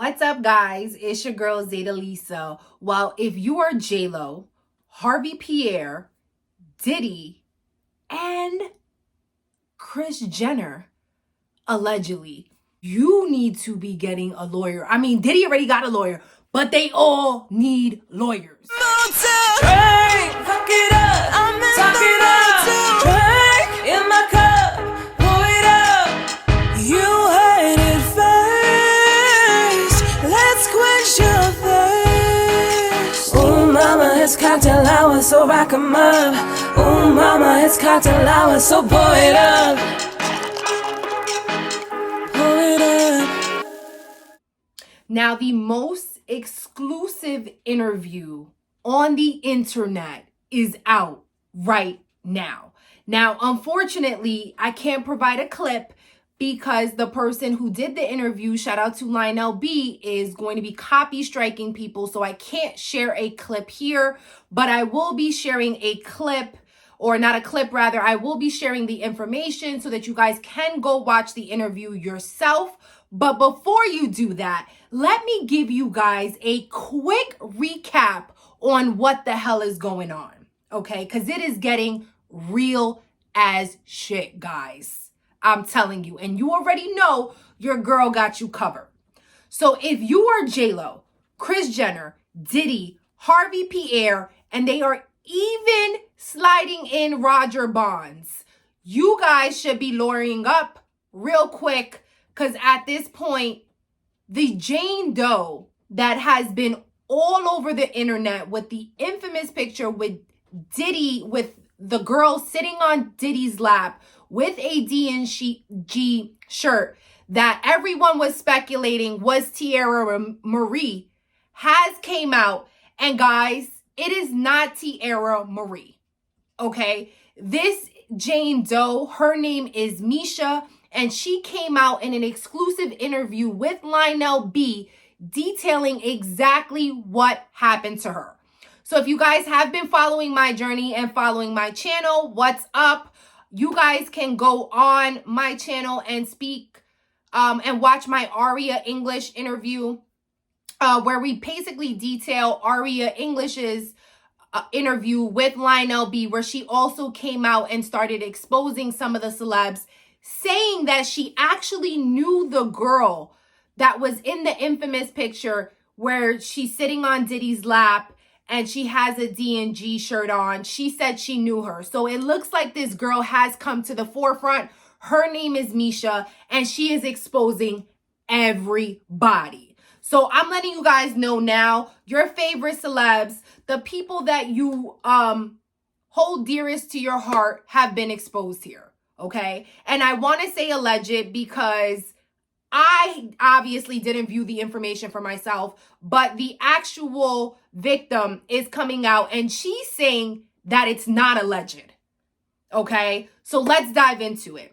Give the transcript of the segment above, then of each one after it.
What's up, guys? It's your girl, Zaida Lisa. Well, if you are J-Lo, Harvey Pierre, Diddy, and Kris Jenner, allegedly, you need to be getting a lawyer. I mean, Diddy already got a lawyer, but they all need lawyers. Drink, fuck it up, talk it up. Drink in my cup, pour it up. You heard it first. Let's quench your thirst. Ooh, mama, it's cocktail hour, so rock 'em up. Ooh, mama, it's cocktail hour, so pour it up. Pour it up. Now, the most exclusive interview on the internet is out right now. Now, unfortunately, I can't provide a clip because the person who did the interview, shout out to Lionel B, is going to be copy striking people. So I can't share a clip here, but I will be sharing a clip, or not a clip, rather. I will be sharing the information so that you guys can go watch the interview yourself. But before you do that, let me give you guys a quick recap on what the hell is going on, okay? Because it is getting real as shit, guys. I'm telling you. And you already know your girl got you covered. So if you are J-Lo, Kris Jenner, Diddy, Harvey Pierre, and they are even sliding in Roger Bonds, you guys should be lawyering up real quick, because at this point, the Jane Doe that has been all over the internet with the infamous picture with Diddy, with the girl sitting on Diddy's lap with a D&G shirt that everyone was speculating was Tierra Marie, has came out. And guys, it is not Tierra Marie, okay? This Jane Doe, her name is Misha, and she came out in an exclusive interview with Lionel B detailing exactly what happened to her. So if you guys have been following my journey and following my channel, what's up? You guys can go on my channel and speak and watch my Aria English interview where we basically detail Aria English's interview with Lionel B, where she also came out and started exposing some of the celebs, saying that she actually knew the girl that was in the infamous picture where she's sitting on Diddy's lap and she has a D&G shirt on. She said she knew her. So it looks like this girl has come to the forefront. Her name is Misha, and she is exposing everybody. So I'm letting you guys know now, your favorite celebs, the people that you hold dearest to your heart, have been exposed here, okay? And I want to say alleged because I obviously didn't view the information for myself, but the actual victim is coming out and she's saying that it's not alleged. Okay, so let's dive into it.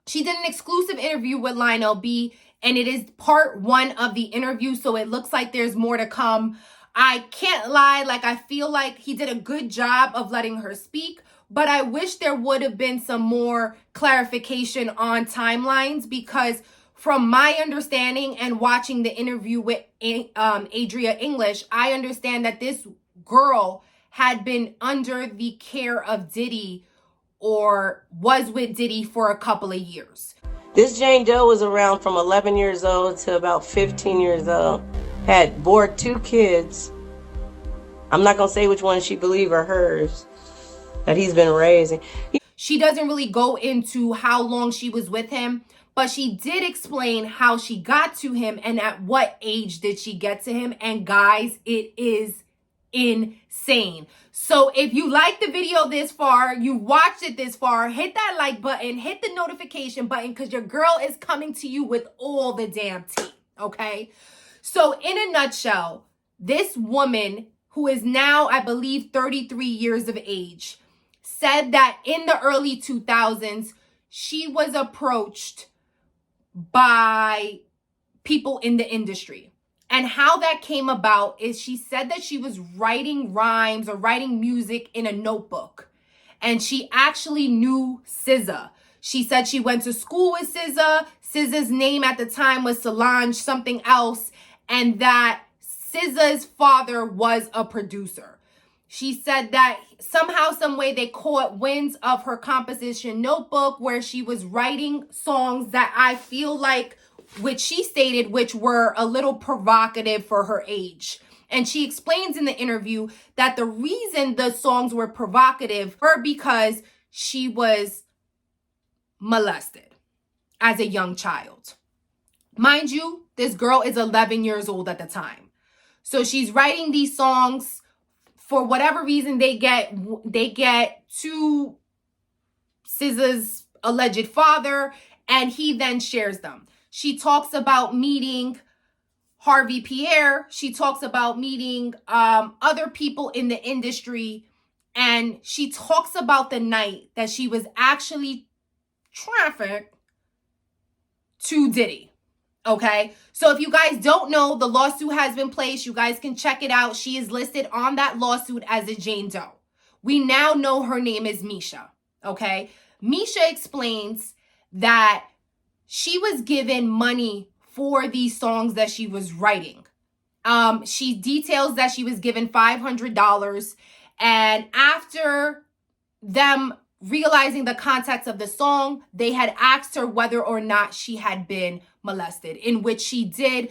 She did an exclusive interview with Lionel B, and it is part 1 of the interview, so it looks like there's more to come. I can't lie, like I feel like he did a good job of letting her speak, but I wish there would have been some more clarification on timelines, because from my understanding and watching the interview with Adria English, I understand that this girl had been under the care of Diddy or was with Diddy for a couple of years. This Jane Doe was around from 11 years old to about 15 years old. Had bore 2 kids. I'm not going to say which one she believed are hers, that he's been raising. She doesn't really go into how long she was with him, but she did explain how she got to him and at what age did she get to him. And guys, it is insane. So if you liked the video this far, you watched it this far, hit that like button, hit the notification button, because your girl is coming to you with all the damn tea, okay? So in a nutshell, this woman, who is now, I believe, 33 years of age, said that in the early 2000s, she was approached by people in the industry. And how that came about is she said that she was writing rhymes or writing music in a notebook. And she actually knew SZA. She said she went to school with SZA. SZA's name at the time was Solange something else, and that SZA's father was a producer. She said that somehow, some way they caught winds of her composition notebook where she was writing songs that I feel like, which she stated, which were a little provocative for her age. And she explains in the interview that the reason the songs were provocative were because she was molested as a young child. Mind you, this girl is 11 years old at the time. So she's writing these songs. For whatever reason, they get to SZA's alleged father, and he then shares them. She talks about meeting Harvey Pierre. She talks about meeting other people in the industry, and she talks about the night that she was actually trafficked to Diddy. Okay, so if you guys don't know, the lawsuit has been placed. You guys can check it out. She is listed on that lawsuit as a Jane Doe. We now know her name is Misha. Okay, Misha explains that she was given money for these songs that she was writing. She details that she was given $500, and after them realizing the context of the song, they had asked her whether or not she had been molested, in which she did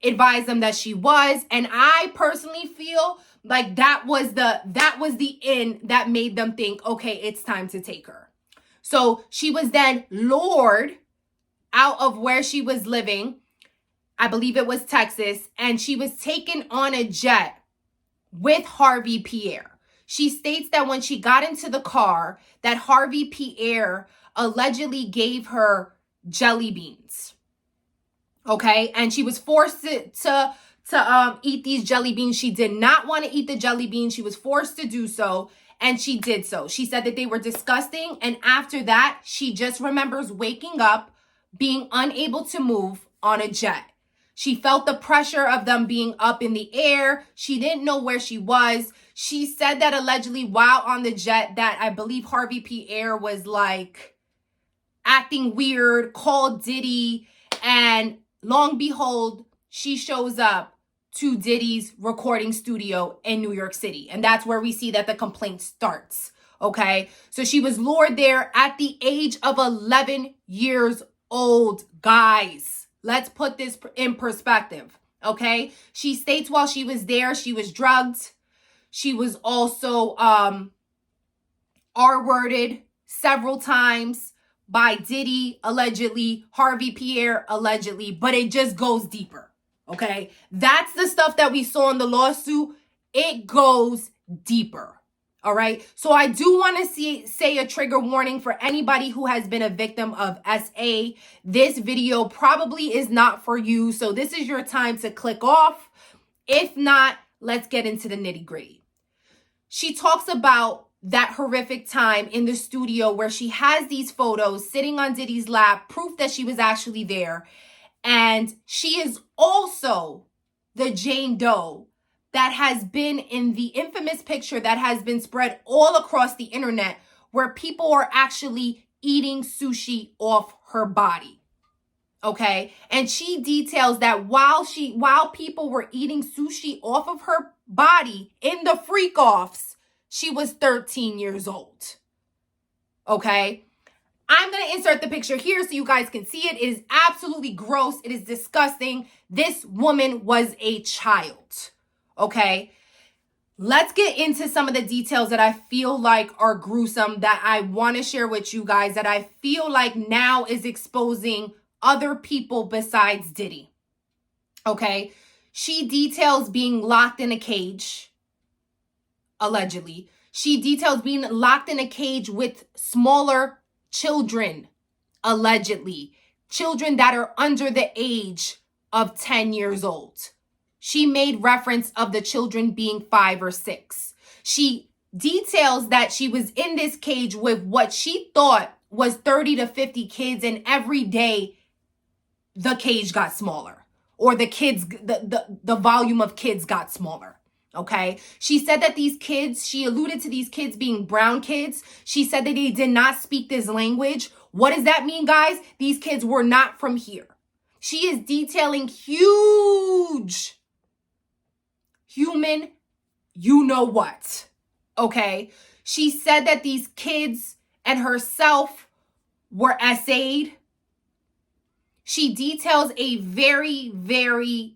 advise them that she was. And I personally feel like that was the end that made them think, okay, it's time to take her. So she was then lured out of where she was living. I believe it was Texas, and she was taken on a jet with Harvey Pierre. She states that when she got into the car, that Harvey Pierre allegedly gave her jelly beans. Okay, and she was forced to eat these jelly beans. She did not want to eat the jelly beans. She was forced to do so, and she did so. She said that they were disgusting, and after that, she just remembers waking up, being unable to move on a jet. She felt the pressure of them being up in the air. She didn't know where she was. She said that allegedly while on the jet that I believe Harvey Pierre was like acting weird, called Diddy, and long behold, she shows up to Diddy's recording studio in New York City. And that's where we see that the complaint starts. Okay, so she was lured there at the age of 11 years old, guys. Let's put this in perspective, okay? She states while she was there, she was drugged. She was also R-worded several times by Diddy, allegedly, Harvey Pierre, allegedly, but it just goes deeper, okay? That's the stuff that we saw in the lawsuit. It goes deeper. All right. So I do want to say a trigger warning for anybody who has been a victim of SA. This video probably is not for you. So this is your time to click off. If not, let's get into the nitty gritty. She talks about that horrific time in the studio where she has these photos sitting on Diddy's lap, proof that she was actually there. And she is also the Jane Doe that has been in the infamous picture that has been spread all across the internet where people are actually eating sushi off her body. Okay? And she details that while people were eating sushi off of her body in the freak-offs, she was 13 years old. Okay? I'm going to insert the picture here so you guys can see it. It is absolutely gross. It is disgusting. This woman was a child. Okay, let's get into some of the details that I feel like are gruesome that I want to share with you guys, that I feel like now is exposing other people besides Diddy. Okay, she details being locked in a cage, allegedly. She details being locked in a cage with smaller children, allegedly. Children that are under the age of 10 years old. She made reference of the children being 5 or 6. She details that she was in this cage with what she thought was 30 to 50 kids, and every day the cage got smaller, or the kids, the volume of kids got smaller. Okay. She said that these kids, she alluded to these kids being brown kids. She said that they did not speak this language. What does that mean, guys? These kids were not from here. She is detailing huge human you know what, okay? She said that these kids and herself were essayed. She details a very, very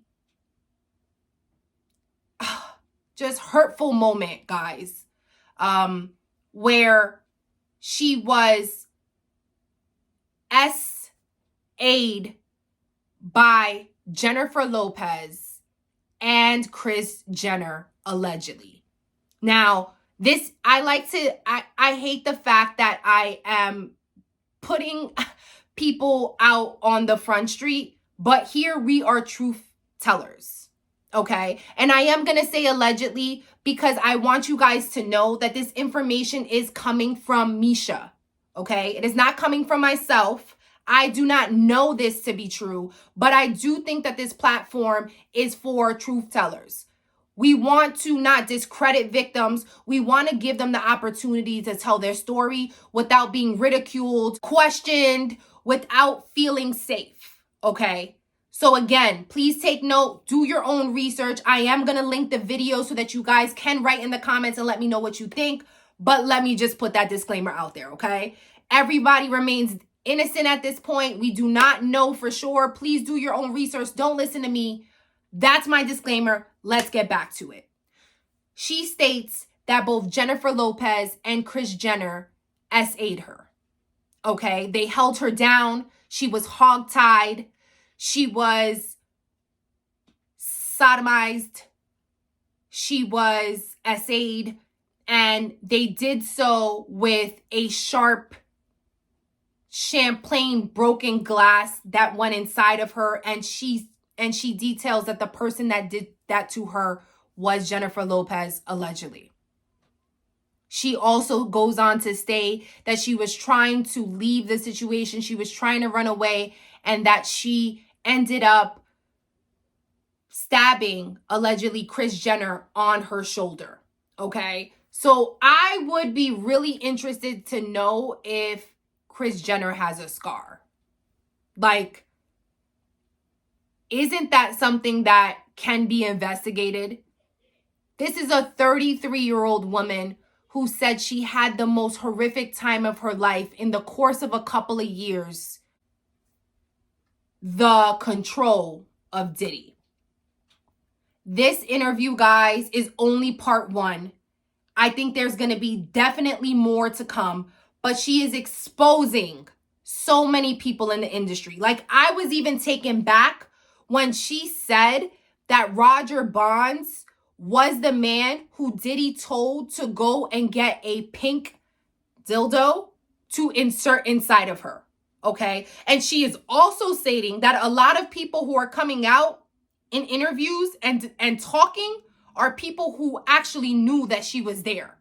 just hurtful moment, guys, where she was essayed by Jennifer Lopez and Kris Jenner, allegedly. Now, this, I hate the fact that I am putting people out on the front street, but here we are truth tellers, okay? And I am going to say allegedly because I want you guys to know that this information is coming from Misha, okay? It is not coming from myself. I do not know this to be true, but I do think that this platform is for truth tellers. We want to not discredit victims. We want to give them the opportunity to tell their story without being ridiculed, questioned, without feeling safe, okay? So again, please take note, do your own research. I am going to link the video so that you guys can write in the comments and let me know what you think, but let me just put that disclaimer out there, okay? Everybody remains innocent at this point. We do not know for sure. Please do your own research. Don't listen to me. That's my disclaimer. Let's get back to it. She states that both Jennifer Lopez and Kris Jenner essayed her. Okay? They held her down. She was hogtied. She was sodomized. She was essayed. And they did so with a sharp champagne broken glass that went inside of her, and she details that the person that did that to her was Jennifer Lopez, allegedly. She also goes on to state that she was trying to leave the situation, she was trying to run away, and that she ended up stabbing, allegedly, Kris Jenner on her shoulder, okay? So I would be really interested to know if Kris Jenner has a scar. Like, isn't that something that can be investigated? This is a 33-year-old woman who said she had the most horrific time of her life in the course of a couple of years. The control of Diddy. This interview, guys, is only part one. I think there's going to be definitely more to come. But she is exposing so many people in the industry. Like, I was even taken back when she said that Roger Bonds was the man who Diddy told to go and get a pink dildo to insert inside of her, okay? And she is also stating that a lot of people who are coming out in interviews and talking are people who actually knew that she was there.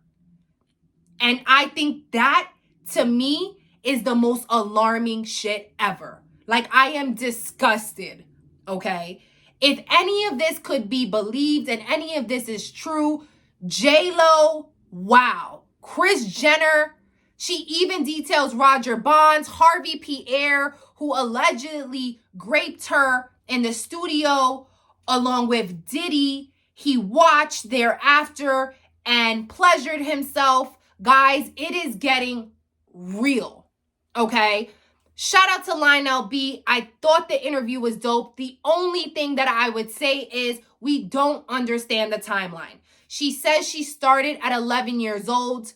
And I think that, to me, is the most alarming shit ever. Like, I am disgusted, okay? If any of this could be believed and any of this is true, J-Lo, wow. Kris Jenner, she even details Roger Bonds, Harvey Pierre, who allegedly raped her in the studio along with Diddy. He watched thereafter and pleasured himself. Guys, it is getting real, okay? Shout out to Lionel B. I thought the interview was dope. The only thing that I would say is we don't understand the timeline. She says she started at 11 years old.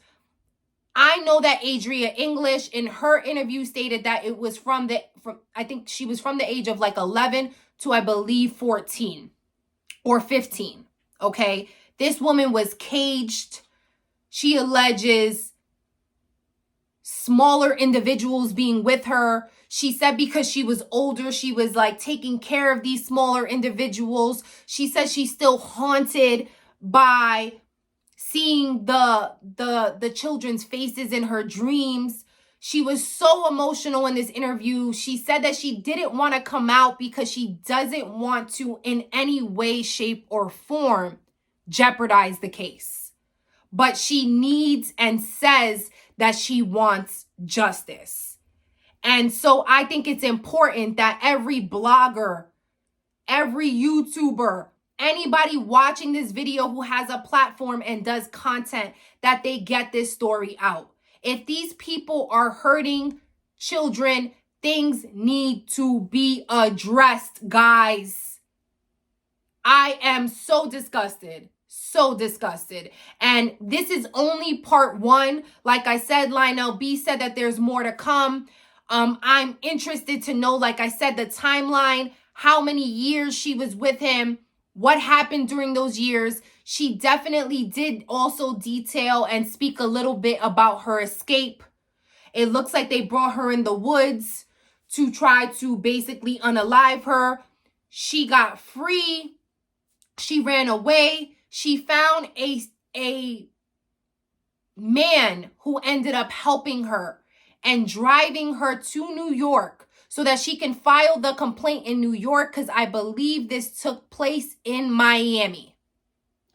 I know that Adria English in her interview stated that it was I think she was from the age of like 11 to, I believe, 14 or 15, okay? This woman was caged. She alleges smaller individuals being with her. She said because she was older, she was like taking care of these smaller individuals. She says she's still haunted by seeing the children's faces in her dreams. She was so emotional in this interview. She said that she didn't want to come out because she doesn't want to in any way, shape, or form jeopardize the case. But she needs and says that she wants justice. And so I think it's important that every blogger, every YouTuber, anybody watching this video who has a platform and does content, that they get this story out. If these people are hurting children, things need to be addressed, guys. I am so disgusted. So disgusted. And this is only part one. Like I said, Lionel B said that there's more to come. I'm interested to know, like I said, the timeline, how many years she was with him, what happened during those years. She definitely did also detail and speak a little bit about her escape. It looks like they brought her in the woods to try to basically unalive her. She got free. She ran away. She found a man who ended up helping her and driving her to New York so that she can file the complaint in New York, because I believe this took place in Miami.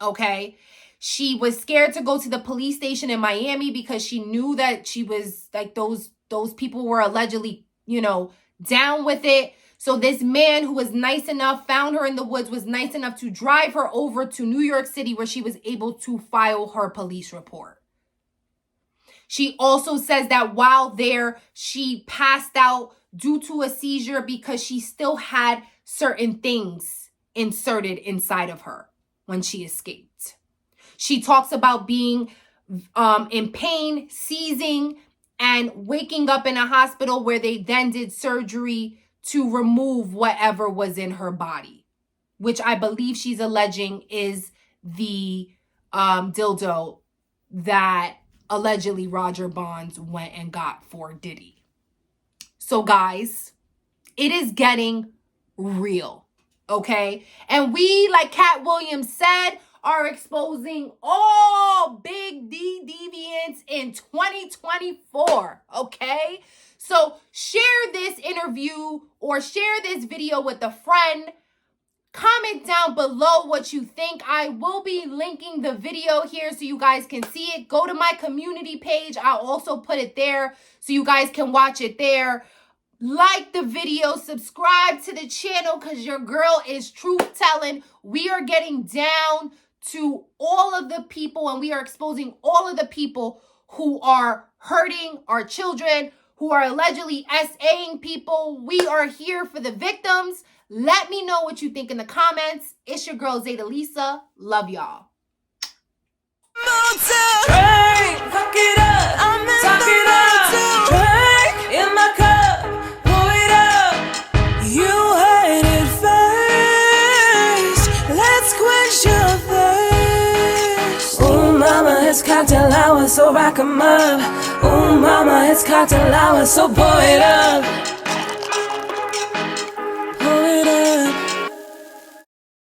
Okay? She was scared to go to the police station in Miami because she knew that she was like those people were allegedly, down with it. So this man who was nice enough, found her in the woods, was nice enough to drive her over to New York City where she was able to file her police report. She also says that while there, she passed out due to a seizure because she still had certain things inserted inside of her when she escaped. She talks about being in pain, seizing, and waking up in a hospital where they then did surgery to remove whatever was in her body, which I believe she's alleging is the dildo that allegedly Roger Bonds went and got for Diddy. So guys, it is getting real, okay? And we, like Cat Williams said, are exposing all big D deviants in 2024, okay? So share this interview or share this video with a friend. Comment down below what you think. I will be linking the video here so you guys can see it. Go to my community page. I'll also put it there so you guys can watch it there. Like the video, subscribe to the channel because your girl is truth telling. We are getting down to all of the people and we are exposing all of the people who are hurting our children, who are allegedly SAing people. We are here for the victims. Let me know what you think in the comments. It's your girl, Zaida Lisa. Love y'all. Drink, fuck it up, talk it up. Drink in my cup, pour it up. You heard it first. Let's quench your thirst. Ooh, mama, it's cocktail hour, so rock 'em up. Ooh, mama, it's cocktail hour, so pour it up.